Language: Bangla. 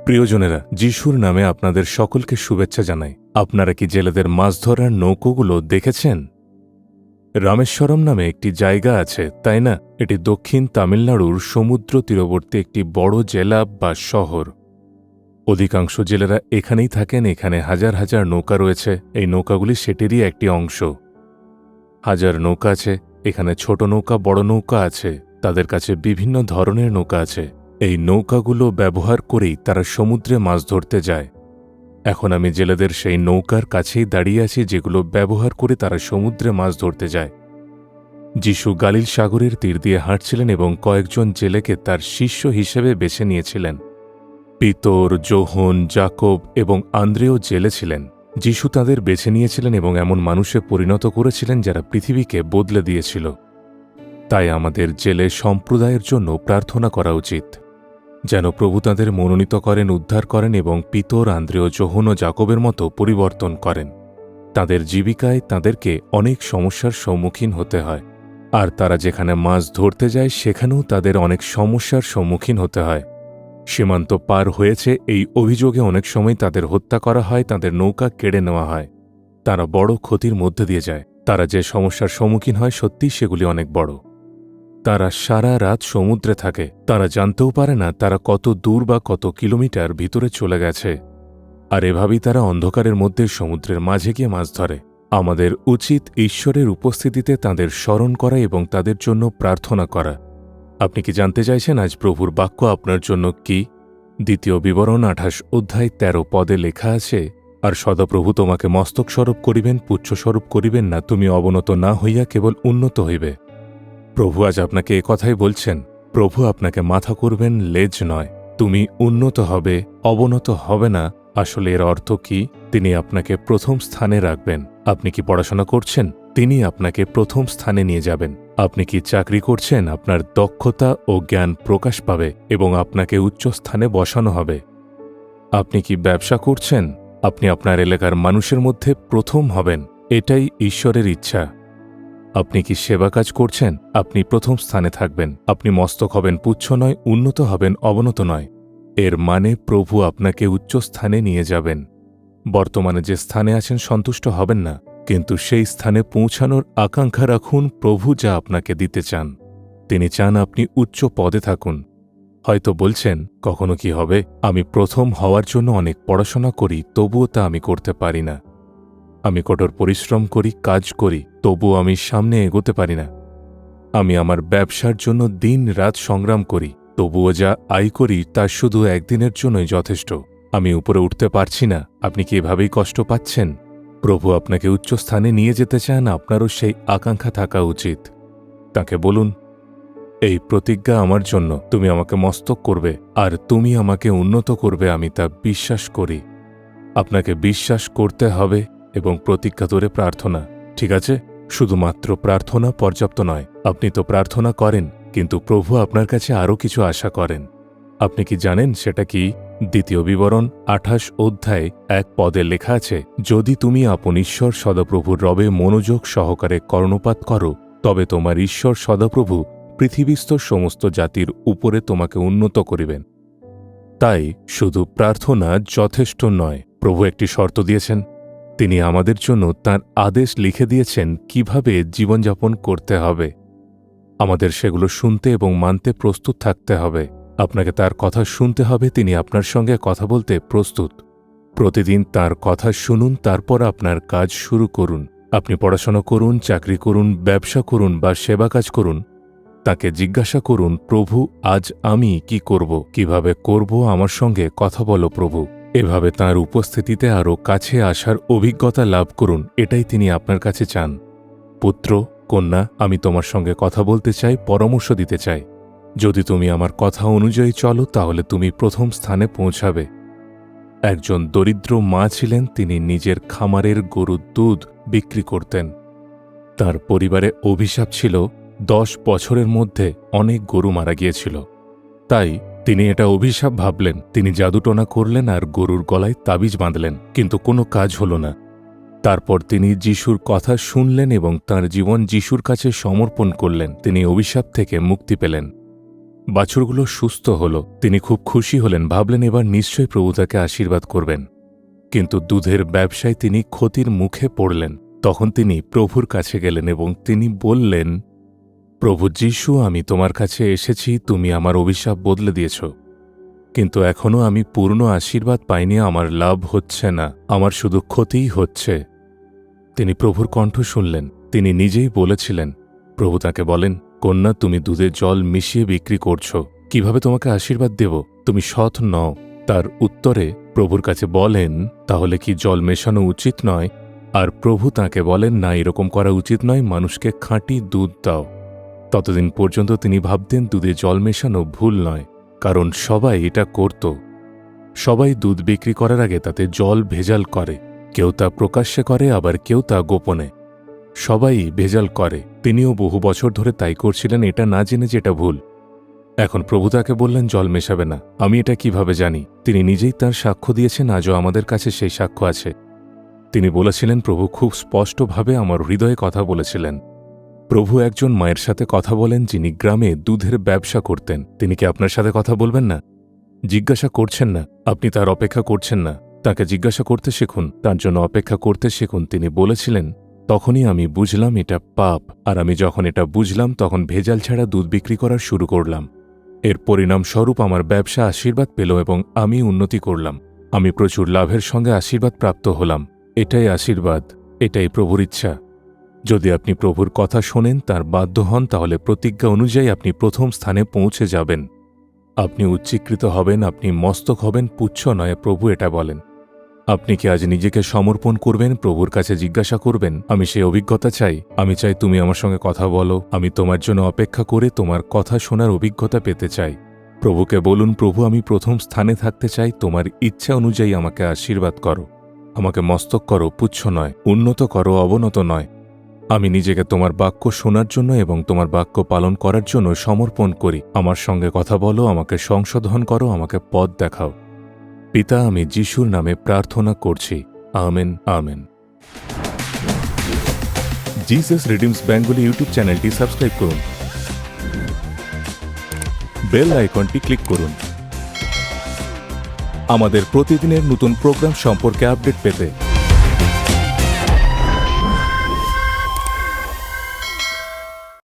প্রিয়জনেরা, যিশুর নামে আপনাদের সকলকে শুভেচ্ছা জানাই। আপনারা কি জেলেদের মাছ ধরার নৌকোগুলো দেখেছেন? রামেশ্বরম নামে একটি জায়গা আছে, তাই না? এটি দক্ষিণ তামিলনাড়ুর সমুদ্র তীরবর্তী একটি বড় জেলা বা শহর। অধিকাংশ জেলেরা এখানেই থাকেন। এখানে হাজার হাজার নৌকা রয়েছে। এই নৌকাগুলি সেটিরই একটি অংশ। হাজার নৌকা আছে এখানে। ছোট নৌকা, বড় নৌকা আছে। তাদের কাছে বিভিন্ন ধরনের নৌকা আছে। এই নৌকাগুলো ব্যবহার করেই তারা সমুদ্রে মাছ ধরতে যায়। এখন আমি জেলেদের সেই নৌকার কাছেই দাঁড়িয়ে আছি যেগুলো ব্যবহার করে তারা সমুদ্রে মাছ ধরতে যায়। যিশু গালিল সাগরের তীর দিয়ে হাঁটছিলেন এবং কয়েকজন জেলেকে তার শিষ্য হিসেবে বেছে নিয়েছিলেন। পিতর, যোহন, জাকব এবং আন্দ্রেও জেলে ছিলেন। যিশু তাদের বেছে নিয়েছিলেন এবং এমন মানুষে পরিণত করেছিলেন যারা পৃথিবীকে বদলে দিয়েছিল। তাই আমাদের জেলে সম্প্রদায়ের জন্য প্রার্থনা করা উচিত, যেন প্রভু তাঁদের মনোনীত করেন, উদ্ধার করেন এবং পিতর, আন্দ্রেয়, যোহন ও জাকবের মতো পরিবর্তন করেন। তাদের জীবিকায় তাদেরকে অনেক সমস্যার সম্মুখীন হতে হয়, আর তারা যেখানে মাছ ধরতে যায় সেখানেও তাদের অনেক সমস্যার সম্মুখীন হতে হয়। সীমান্ত পার হয়েছে এই অভিযোগে অনেক সময় তাদের হত্যা করা হয়, তাদের নৌকা কেড়ে নেওয়া হয়। তারা বড় ক্ষতির মধ্যে দিয়ে যায়। তারা যে সমস্যার সম্মুখীন হয় সত্যিই সেগুলি অনেক বড়। তারা সারা রাত সমুদ্রে থাকে। তারা জানতেও পারে না তারা কত দূর বা কত কিলোমিটার ভিতরে চলে গেছে। আর এভাবেই তারা অন্ধকারের মধ্যে সমুদ্রের মাঝে গিয়ে মাছ ধরে। আমাদের উচিত ঈশ্বরের উপস্থিতিতে তাদের স্মরণ করা এবং তাদের জন্য প্রার্থনা করা। আপনি কি জানতে চাইছেন আজ প্রভুর বাক্য আপনার জন্য কি? দ্বিতীয় বিবরণ 28 অধ্যায় 13 পদে লেখা আছে, আর সদাপ্রভু তোমাকে মস্তকস্বরূপ করিবেন, পুচ্ছস্বরূপ করিবেন না। তুমি অবনত না হইয়া কেবল উন্নত হইবে। প্রভু আজ আপনাকে কথাই বলছেন। প্রভু আপনাকে মাথা করবেন, লেজ নয়। তুমি উন্নত হবে, অবনত হবে না। আসলে এর অর্থ কি? তিনি আপনাকে প্রথম স্থানে রাখবেন। আপনি কি পড়াশোনা করছেন? তিনি আপনাকে প্রথম স্থানে নিয়ে যাবেন। আপনি কি চাকরি করছেন? আপনার দক্ষতা ও জ্ঞান প্রকাশ পাবে এবং আপনাকে উচ্চ স্থানে বসানো হবে। আপনি কি ব্যবসা করছেন? আপনি আপনার এলাকার মানুষের মধ্যে প্রথম হবেন। এটাই ঈশ্বরের ইচ্ছা। আপনি কি সেবা কাজ করছেন? আপনি প্রথম স্থানে থাকবেন। আপনি মস্তক হবেন, পুচ্ছ নয়। উন্নত হবেন, অবনত নয়। এর মানে প্রভু আপনাকে উচ্চ স্থানে নিয়ে যাবেন। বর্তমানে যে স্থানে আছেন সন্তুষ্ট হবেন না, কিন্তু সেই স্থানে পৌঁছানোর আকাঙ্ক্ষা রাখুন। প্রভু যা আপনাকে দিতে চান, তিনি চান আপনি উচ্চ পদে থাকুন। হয়তো বলছেন, কখনো কি হবে? আমি প্রথম হওয়ার জন্য অনেক পড়াশোনা করি, তবুও তা আমি করতে পারি না। আমি কঠোর পরিশ্রম করি, কাজ করি, তবুও আমি সামনে এগোতে পারি না। আমি আমার ব্যবসার জন্য দিন রাত সংগ্রাম করি, তবুও যা আয় করি তা শুধু একদিনের জন্যই যথেষ্ট। আমি উপরে উঠতে পারছি না। আপনি কি এভাবেই কষ্ট পাচ্ছেন? প্রভু আপনাকে উচ্চ স্থানে নিয়ে যেতে চান। আপনারও সেই আকাঙ্ক্ষা থাকা উচিত। তাকে বলুন, এই প্রতিজ্ঞা আমার জন্য। তুমি আমাকে মস্তক করবে আর তুমি আমাকে উন্নত করবে। আমি তা বিশ্বাস করি। আপনাকে বিশ্বাস করতে হবে এবং প্রতিজ্ঞা ধরে প্রার্থনা। ঠিক আছে? শুধুমাত্র প্রার্থনা পর্যাপ্ত নয়। আপনি তো প্রার্থনা করেন, কিন্তু প্রভু আপনার কাছে আরও কিছু আশা করেন। আপনি কি জানেন সেটা কি? দ্বিতীয় বিবরণ 28 অধ্যায় 1 পদে লেখা আছে, যদি তুমি আপন ঈশ্বর সদাপ্রভুর রবে মনোযোগ সহকারে কর্ণপাত করো, তবে তোমার ঈশ্বর সদাপ্রভু পৃথিবীস্থ সমস্ত জাতির উপরে তোমাকে উন্নত করিবেন। তাই শুধু প্রার্থনা যথেষ্ট নয়। প্রভু একটি শর্ত দিয়েছেন। তিনি আমাদের জন্য তাঁর আদেশ লিখে দিয়েছেন কিভাবে জীবনযাপন করতে হবে। আমাদের সেগুলো শুনতে এবং মানতে প্রস্তুত থাকতে হবে। আপনাকে তার কথা শুনতে হবে। তিনি আপনার সঙ্গে কথা বলতে প্রস্তুত। প্রতিদিন তার কথা শুনুন, তারপর আপনার কাজ শুরু করুন। আপনি পড়াশোনা করুন, চাকরি করুন, ব্যবসা করুন বা সেবা কাজ করুন। তাকে জিজ্ঞাসা করুন, প্রভু আজ আমি কি করব? কিভাবে করব? আমার সঙ্গে কথা বলো প্রভু। এভাবে তাঁর উপস্থিতিতে আরও কাছে আসার অভিজ্ঞতা লাভ করুন। এটাই তিনি আপনার কাছে চান। পুত্র, কন্যা, আমি তোমার সঙ্গে কথা বলতে চাই, পরামর্শ দিতে চাই। যদি তুমি আমার কথা অনুযায়ী চলো তাহলে তুমি প্রথম স্থানে পৌঁছাবে। একজন দরিদ্র মা ছিলেন। তিনি নিজের খামারের গরুর দুধ বিক্রি করতেন। তার পরিবারে অভিশাপ ছিল, 10 বছরের মধ্যে অনেক গরু মারা গিয়েছিল। তাই তিনি এটা অভিশাপ ভাবলেন। তিনি জাদুটোনা করলেন আর গরুর গলায় তাবিজ বাঁধলেন, কিন্তু কোনো কাজ হল না। তারপর তিনি যিশুর কথা শুনলেন এবং তাঁর জীবন যিশুর কাছে সমর্পণ করলেন। তিনি অভিশাপ থেকে মুক্তি পেলেন। বাছুরগুলো সুস্থ হল। তিনি খুব খুশি হলেন, ভাবলেন এবার নিশ্চয়ই প্রভু তাকে আশীর্বাদ করবেন। কিন্তু দুধের ব্যবসায় তিনি ক্ষতির মুখে পড়লেন। তখন তিনি প্রভুর কাছে গেলেন এবং তিনি বললেন, প্রভু যীশু, আমি তোমার কাছে এসেছি, তুমি আমার অভিশাপ বদলে দিয়েছ, কিন্তু এখনও আমি পূর্ণ আশীর্বাদ পাইনি, আমার লাভ হচ্ছে না, আমার শুধু ক্ষতিই হচ্ছে। তিনি প্রভুর কণ্ঠ শুনলেন। তিনি নিজেই বলেছিলেন। প্রভু তাকে বলেন, কন্যা, তুমি দুধে জল মিশিয়ে বিক্রি করছ, কিভাবে তোমাকে আশীর্বাদ দেব? তুমি সৎ নও। তার উত্তরে প্রভুর কাছে বলেন, তাহলে কি জল মেশানো উচিত নয়? আর প্রভু তাকে বলেন, না, এরকম করা উচিত নয়, মানুষকে খাঁটি দুধ দাও। ততদিন পর্যন্ত তিনি ভাবতেন দুধে জল মেশানো ভুল নয়, কারণ সবাই এটা করত। সবাই দুধ বিক্রি করার আগে তাতে জল ভেজাল করে, কেউ তা প্রকাশ্যে করে, আবার কেউ তা গোপনে। সবাই ভেজাল করে। তিনিও বহু বছর ধরে তাই করছিলেন, এটা না জেনে যে এটা ভুল। এখন প্রভু তাকে বললেন, জল মেশাবে না। আমি এটা কিভাবে জানি? তিনি নিজেই তার সাক্ষ্য দিয়েছেন, আজও আমাদের কাছে সেই সাক্ষ্য আছে। তিনি বলেছিলেন, প্রভু খুব স্পষ্টভাবে আমার হৃদয়ে কথা বলেছিলেন। প্রভু একজন মায়ের সাথে কথা বলেন, যিনি গ্রামে দুধের ব্যবসা করতেন। তিনি কি আপনার সাথে কথা বলবেন না? জিজ্ঞাসা করছেন না, আপনি তার অপেক্ষা করছেন না। তাকে জিজ্ঞাসা করতে শিখুন, তার জন্য অপেক্ষা করতে শিখুন। তিনি বলেছিলেন, তখনই আমি বুঝলাম এটা পাপ, আর আমি যখন এটা বুঝলাম তখন ভেজাল ছাড়া দুধ বিক্রি করা শুরু করলাম। এর পরিণামস্বরূপ আমার ব্যবসা আশীর্বাদ পেল এবং আমি উন্নতি করলাম। আমি প্রচুর লাভের সঙ্গে আশীর্বাদ প্রাপ্ত হলাম। এটাই আশীর্বাদ, এটাই প্রভুর ইচ্ছা। যদি আপনি প্রভুর কথা শোনেন, তার বাধ্য হন, তাহলে প্রতিজ্ঞা অনুযায়ী আপনি প্রথম স্থানে পৌঁছে যাবেন। আপনি উচ্চীকৃত হবেন, আপনি মস্তক হবেন, পুচ্ছ নয়, প্রভু এটা বলেন। আপনি কি আজ নিজেকে সমর্পণ করবেন? প্রভুর কাছে জিজ্ঞাসা করবেন, আমি সেই অভিজ্ঞতা চাই। আমি চাই তুমি আমার সঙ্গে কথা বলো। আমি তোমার জন্য অপেক্ষা করে তোমার কথা শোনার অভিজ্ঞতা পেতে চাই। প্রভুকে বলুন, প্রভু, আমি প্রথম স্থানে থাকতে চাই। তোমার ইচ্ছা অনুযায়ী আমাকে আশীর্বাদ করো। আমাকে মস্তক করো, পুচ্ছ নয়, উন্নত করো, অবনত নয়। আমি নিজেকে তোমার বাক্য শোনার জন্য এবং তোমার বাক্য পালন করার জন্য সমর্পণ করি। আমার সঙ্গে কথা বলো, আমাকে সংশোধন করো, আমাকে পথ দেখাও। পিতা, আমি যিশুর নামে প্রার্থনা করছি। Amen, amen. Jesus redeems Bengali YouTube চ্যানেলটি সাবস্ক্রাইব করুন, বেল আইকনটি ক্লিক করুন আমাদের প্রতিদিনের নতুন প্রোগ্রাম সম্পর্কে আপডেট পেতে।